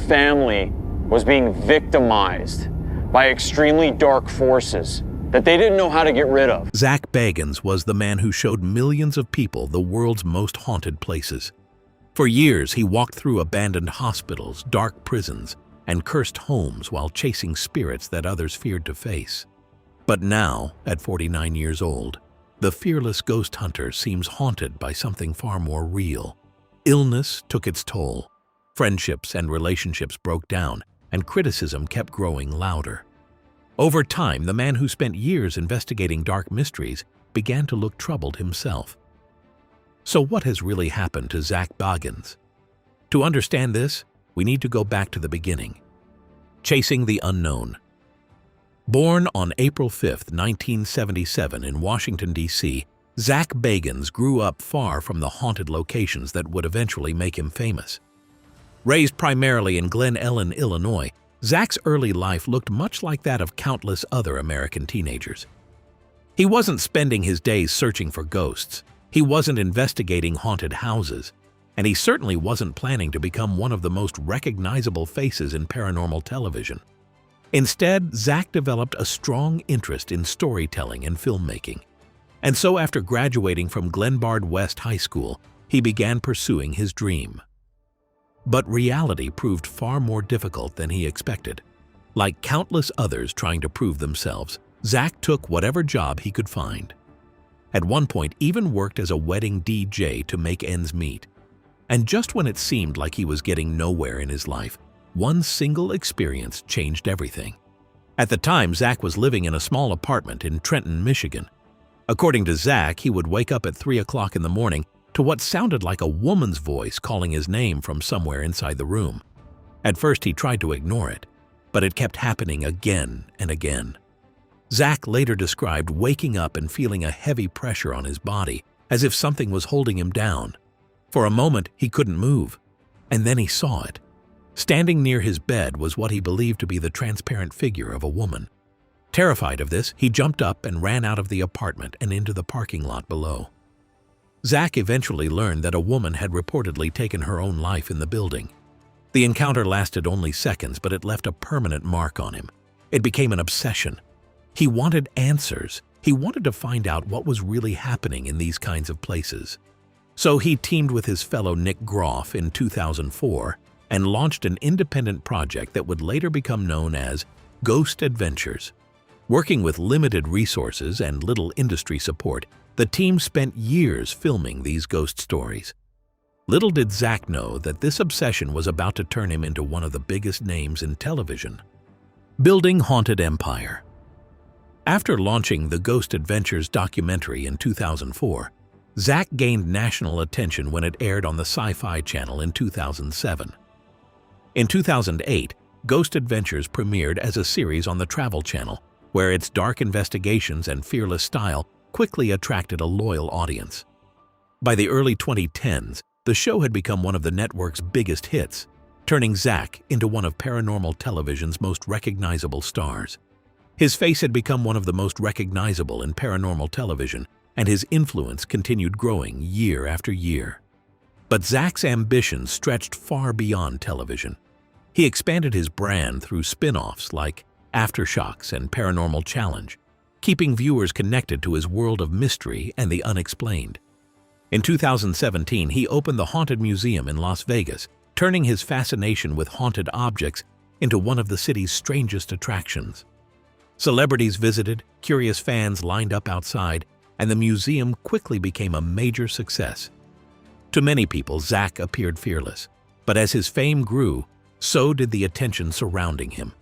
family was being victimized by extremely dark forces that they didn't know how to get rid of. Zak Bagans was the man who showed millions of people the world's most haunted places. For years, he walked through abandoned hospitals, dark prisons, and cursed homes while chasing spirits that others feared to face. But now, at 49 years old, the fearless ghost hunter seems haunted by something far more real. Illness took its toll. Friendships and relationships broke down, and criticism kept growing louder. Over time, the man who spent years investigating dark mysteries began to look troubled himself. So what has really happened to Zak Bagans? To understand this, we need to go back to the beginning. Chasing the unknown. Born on April 5, 1977 in Washington, D.C., Zak Bagans grew up far from the haunted locations that would eventually make him famous. Raised primarily in Glen Ellen, Illinois, Zak's early life looked much like that of countless other American teenagers. He wasn't spending his days searching for ghosts. He wasn't investigating haunted houses. And he certainly wasn't planning to become one of the most recognizable faces in paranormal television. Instead, Zak developed a strong interest in storytelling and filmmaking. And so after graduating from Glenbard West High School, he began pursuing his dream. But reality proved far more difficult than he expected. Like countless others trying to prove themselves, Zak took whatever job he could find. At one point, even worked as a wedding DJ to make ends meet. And just when it seemed like he was getting nowhere in his life, one single experience changed everything. At the time, Zak was living in a small apartment in Trenton, Michigan. According to Zak, he would wake up at 3 o'clock in the morning to what sounded like a woman's voice calling his name from somewhere inside the room. At first, he tried to ignore it, but it kept happening again and again. Zak later described waking up and feeling a heavy pressure on his body, as if something was holding him down. For a moment, he couldn't move, and then he saw it. Standing near his bed was what he believed to be the transparent figure of a woman. Terrified of this, he jumped up and ran out of the apartment and into the parking lot below. Zak eventually learned that a woman had reportedly taken her own life in the building. The encounter lasted only seconds, but it left a permanent mark on him. It became an obsession. He wanted answers. He wanted to find out what was really happening in these kinds of places. So he teamed with his fellow Nick Groff in 2004 and launched an independent project that would later become known as Ghost Adventures. Working with limited resources and little industry support, the team spent years filming these ghost stories. Little did Zak know that this obsession was about to turn him into one of the biggest names in television. Building Haunted Empire. After launching the Ghost Adventures documentary in 2004, Zak gained national attention when it aired on the Sci-Fi Channel in 2007. In 2008, Ghost Adventures premiered as a series on the Travel Channel, where its dark investigations and fearless style quickly attracted a loyal audience. By the early 2010s, the show had become one of the network's biggest hits, turning Zak into one of paranormal television's most recognizable stars. His face had become one of the most recognizable in paranormal television, and his influence continued growing year after year. But Zak's ambition stretched far beyond television. He expanded his brand through spin-offs like Aftershocks and Paranormal Challenge, keeping viewers connected to his world of mystery and the unexplained. In 2017, he opened the Haunted Museum in Las Vegas, turning his fascination with haunted objects into one of the city's strangest attractions. Celebrities visited, curious fans lined up outside, and the museum quickly became a major success. To many people, Zak appeared fearless, but as his fame grew, so did the attention surrounding him.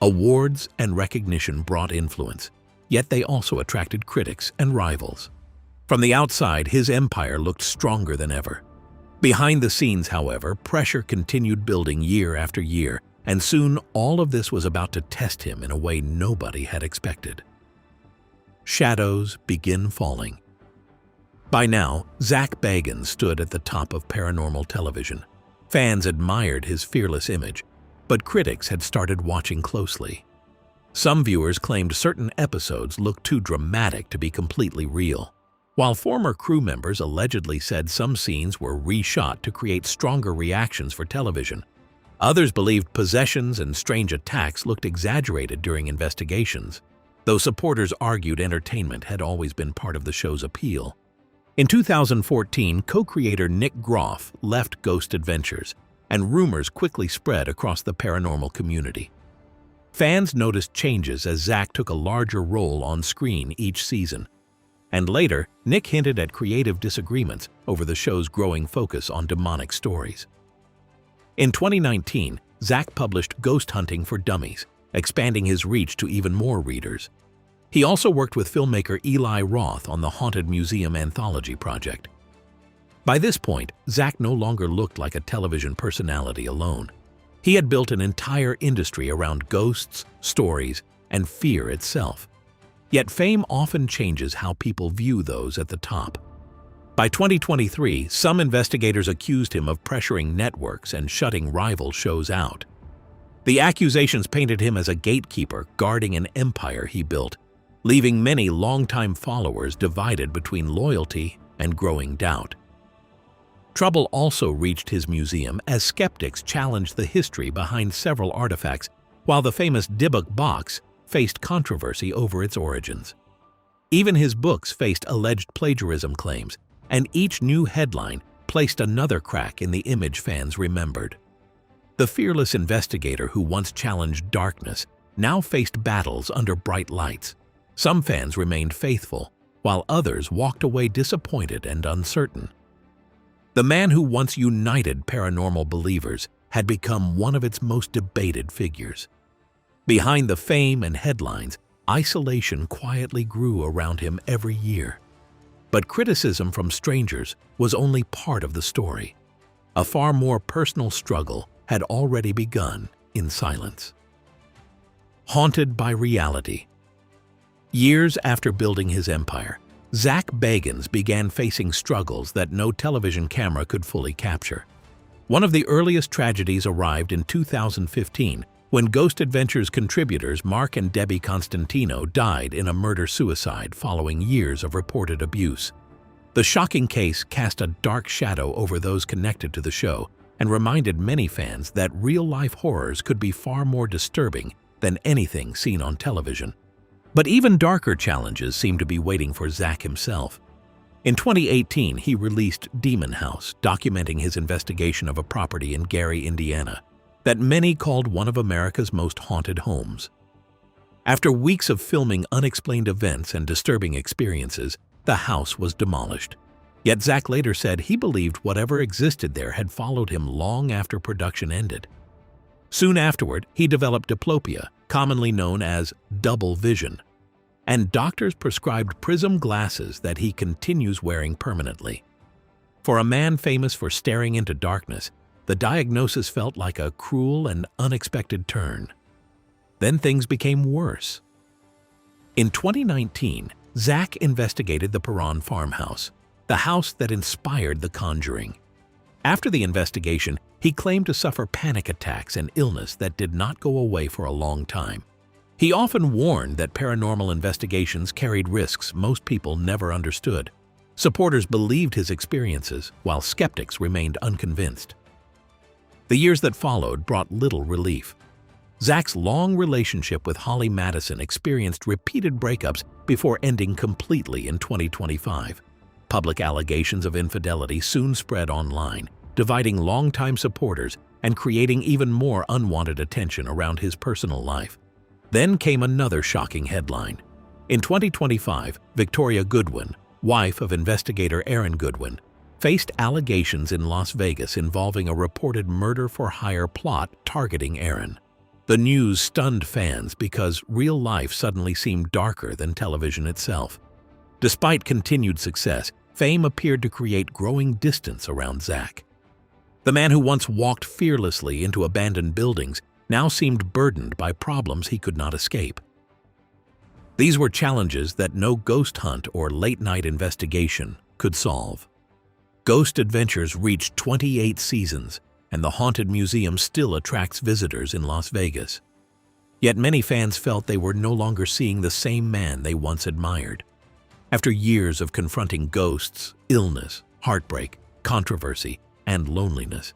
Awards and recognition brought influence, yet they also attracted critics and rivals. From the outside, his empire looked stronger than ever. Behind the scenes, however, pressure continued building year after year, and soon all of this was about to test him in a way nobody had expected. Shadows begin falling. By now, Zak Bagans stood at the top of paranormal television. Fans admired his fearless image, but critics had started watching closely. Some viewers claimed certain episodes looked too dramatic to be completely real, while former crew members allegedly said some scenes were reshot to create stronger reactions for television. Others believed possessions and strange attacks looked exaggerated during investigations, though supporters argued entertainment had always been part of the show's appeal. In 2014, co-creator Nick Groff left Ghost Adventures, and rumors quickly spread across the paranormal community. Fans noticed changes as Zak took a larger role on screen each season. And later, Nick hinted at creative disagreements over the show's growing focus on demonic stories. In 2019, Zak published Ghost Hunting for Dummies, expanding his reach to even more readers. He also worked with filmmaker Eli Roth on the Haunted Museum Anthology project. By this point, Zak no longer looked like a television personality alone. He had built an entire industry around ghosts, stories, and fear itself. Yet fame often changes how people view those at the top. By 2023, some investigators accused him of pressuring networks and shutting rival shows out. The accusations painted him as a gatekeeper guarding an empire he built, leaving many longtime followers divided between loyalty and growing doubt. Trouble also reached his museum as skeptics challenged the history behind several artifacts, while the famous Dybbuk box faced controversy over its origins. Even his books faced alleged plagiarism claims, and each new headline placed another crack in the image fans remembered. The fearless investigator who once challenged darkness now faced battles under bright lights. Some fans remained faithful, while others walked away disappointed and uncertain. The man who once united paranormal believers had become one of its most debated figures. Behind the fame and headlines, isolation quietly grew around him every year. But criticism from strangers was only part of the story. A far more personal struggle had already begun in silence. Haunted by reality. Years after building his empire, Zak Bagans began facing struggles that no television camera could fully capture. One of the earliest tragedies arrived in 2015 when Ghost Adventures contributors Mark and Debbie Constantino died in a murder-suicide following years of reported abuse. The shocking case cast a dark shadow over those connected to the show and reminded many fans that real-life horrors could be far more disturbing than anything seen on television. But even darker challenges seemed to be waiting for Zak himself. In 2018, he released Demon House, documenting his investigation of a property in Gary, Indiana, that many called one of America's most haunted homes. After weeks of filming unexplained events and disturbing experiences, the house was demolished. Yet Zak later said he believed whatever existed there had followed him long after production ended. Soon afterward, he developed diplopia, commonly known as double vision, and doctors prescribed prism glasses that he continues wearing permanently. For a man famous for staring into darkness, the diagnosis felt like a cruel and unexpected turn. Then things became worse. In 2019, Zak investigated the Perron farmhouse, the house that inspired The Conjuring. After the investigation, he claimed to suffer panic attacks and illness that did not go away for a long time. He often warned that paranormal investigations carried risks most people never understood. Supporters believed his experiences, while skeptics remained unconvinced. The years that followed brought little relief. Zak's long relationship with Holly Madison experienced repeated breakups before ending completely in 2025. Public allegations of infidelity soon spread online, dividing longtime supporters and creating even more unwanted attention around his personal life. Then came another shocking headline. In 2025, Victoria Goodwin, wife of investigator Aaron Goodwin, faced allegations in Las Vegas involving a reported murder-for-hire plot targeting Aaron. The news stunned fans because real life suddenly seemed darker than television itself. Despite continued success, fame appeared to create growing distance around Zak. The man who once walked fearlessly into abandoned buildings now seemed burdened by problems he could not escape. These were challenges that no ghost hunt or late-night investigation could solve. Ghost Adventures reached 28 seasons, and the Haunted Museum still attracts visitors in Las Vegas. Yet many fans felt they were no longer seeing the same man they once admired. After years of confronting ghosts, illness, heartbreak, controversy, and loneliness,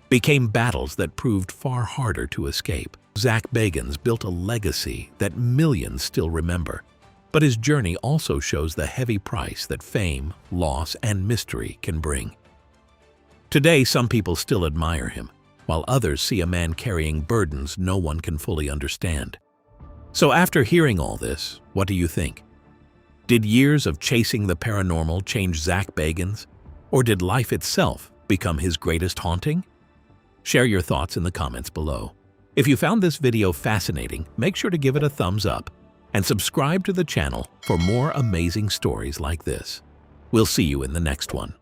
became battles that proved far harder to escape. Zak Bagans built a legacy that millions still remember, but his journey also shows the heavy price that fame, loss, and mystery can bring. Today, some people still admire him, while others see a man carrying burdens no one can fully understand. So after hearing all this, what do you think? Did years of chasing the paranormal change Zak Bagans? Or did life itself become his greatest haunting? Share your thoughts in the comments below. If you found this video fascinating, make sure to give it a thumbs up and subscribe to the channel for more amazing stories like this. We'll see you in the next one.